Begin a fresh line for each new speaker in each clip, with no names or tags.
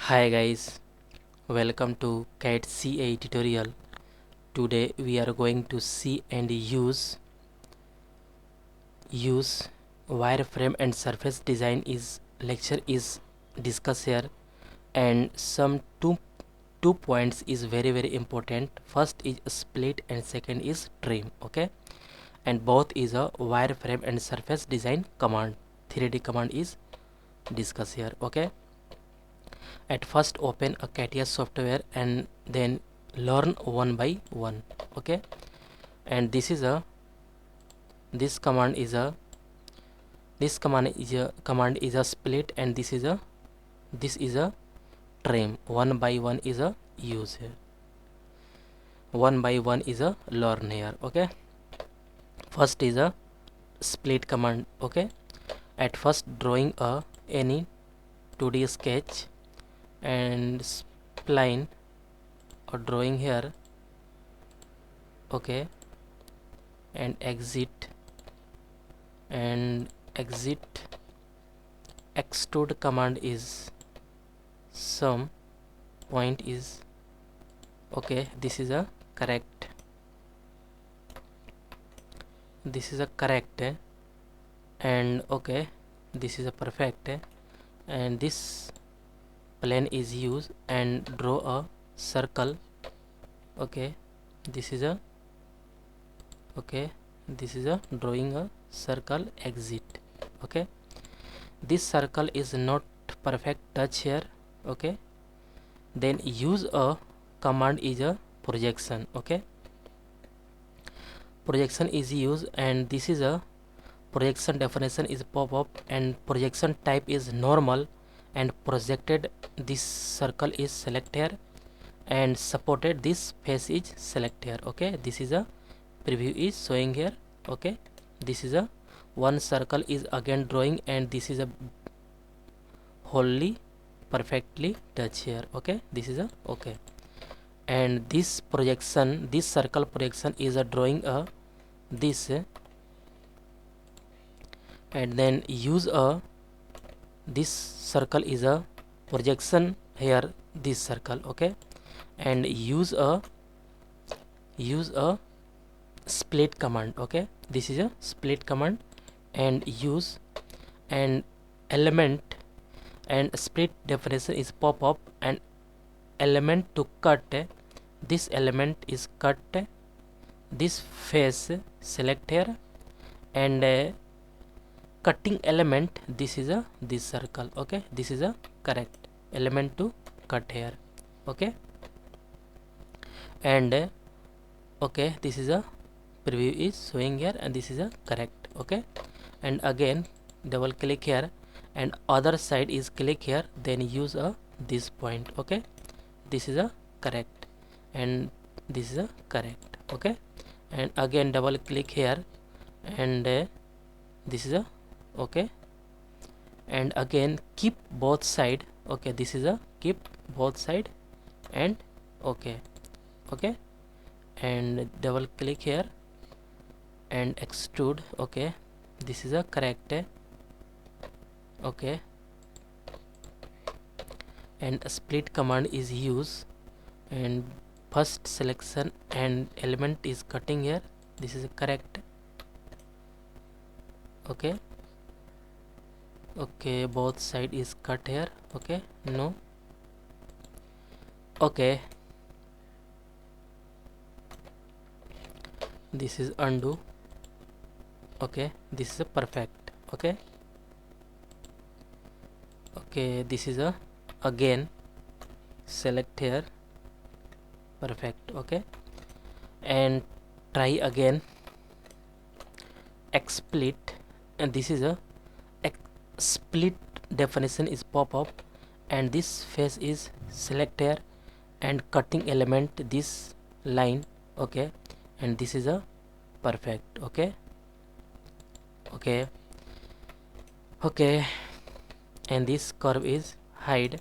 Hi guys, welcome to CAD CA tutorial. Today we are going to see and use wireframe and surface design is lecture is discussed here, and some two points is very important. First is split and second is trim. Okay, and both is a wireframe and surface design command. 3D command is discussed here. Okay, at first open a CATIA software and then learn one by one. Okay, and this command is a command is a split, and this is a trim. One by one is a use here, one by one is a learn here. Okay, first is a split command. Okay, at first drawing a any 2D sketch and spline or drawing here. Okay, and exit extrude command is some point is okay. This is a correct, and okay, this is a perfect, and this plane is used and draw a circle. Okay, this is a drawing a circle, exit. Okay, this circle is not perfect touch here. Okay, then use a command is a projection. Okay, projection is used, and this is a projection definition is pop up, and projection type is normal, and projected this circle is select here, and supported this face is select here. Okay, this is a preview is showing here. Okay, this is a one circle is again drawing, and this is a wholly perfectly touch here. Okay, this is a okay, and this projection, this circle projection is a drawing a this, and then use a this circle is a projection here, this circle. Okay, and use a split command. Okay, this is a split command, and use an element, and split definition is pop up, and element to cut, this element is cut, this face select here, and cutting element, this is a this circle. Okay, this is a correct element to cut here. Okay, and okay, this is a preview is showing here, and this is a correct. Okay, and again double click here, and other side is click here, then use a this point. Okay, this is a correct, and this is a correct. Okay, and again double click here, and this is a okay, and again keep both side. Okay, this is a keep both side, and okay, and double click here and extrude. Okay, this is a correct. Okay, and a split command is used, and first selection and element is cutting here, this is correct. Okay, both side is cut here. Okay, no. Okay, this is undo. Okay, this is a perfect. Okay, this is a again select here, perfect. Okay, and try again split, and this is a split definition is pop up, and this face is select here, and cutting element this line. Okay, and this is a perfect. Okay, and this curve is hide.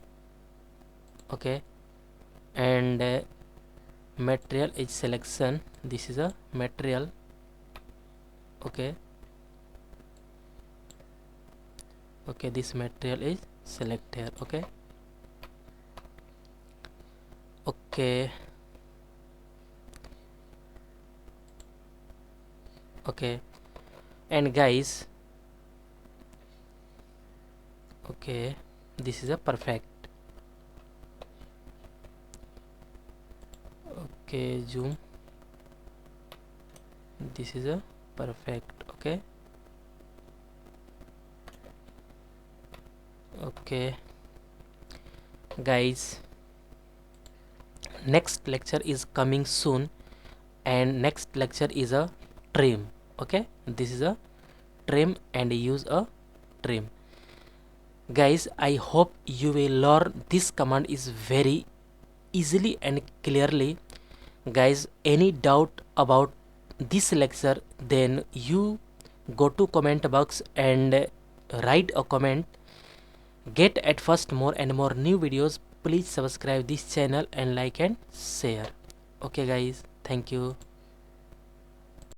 Okay, and material is selection, this is a material. Okay, this material is select here. Okay, Okay, okay, and guys, okay, this is a perfect. Okay, zoom, this is a perfect. Okay, okay, guys, next lecture is coming soon, and next lecture is a trim. Okay, this is a trim and use a trim. Guys, I hope you will learn this command is very easily and clearly. Guys, any doubt about this lecture, then you go to comment box and write a comment. Get at first more and more new videos. Please subscribe this channel and like and share. Okay guys, thank you.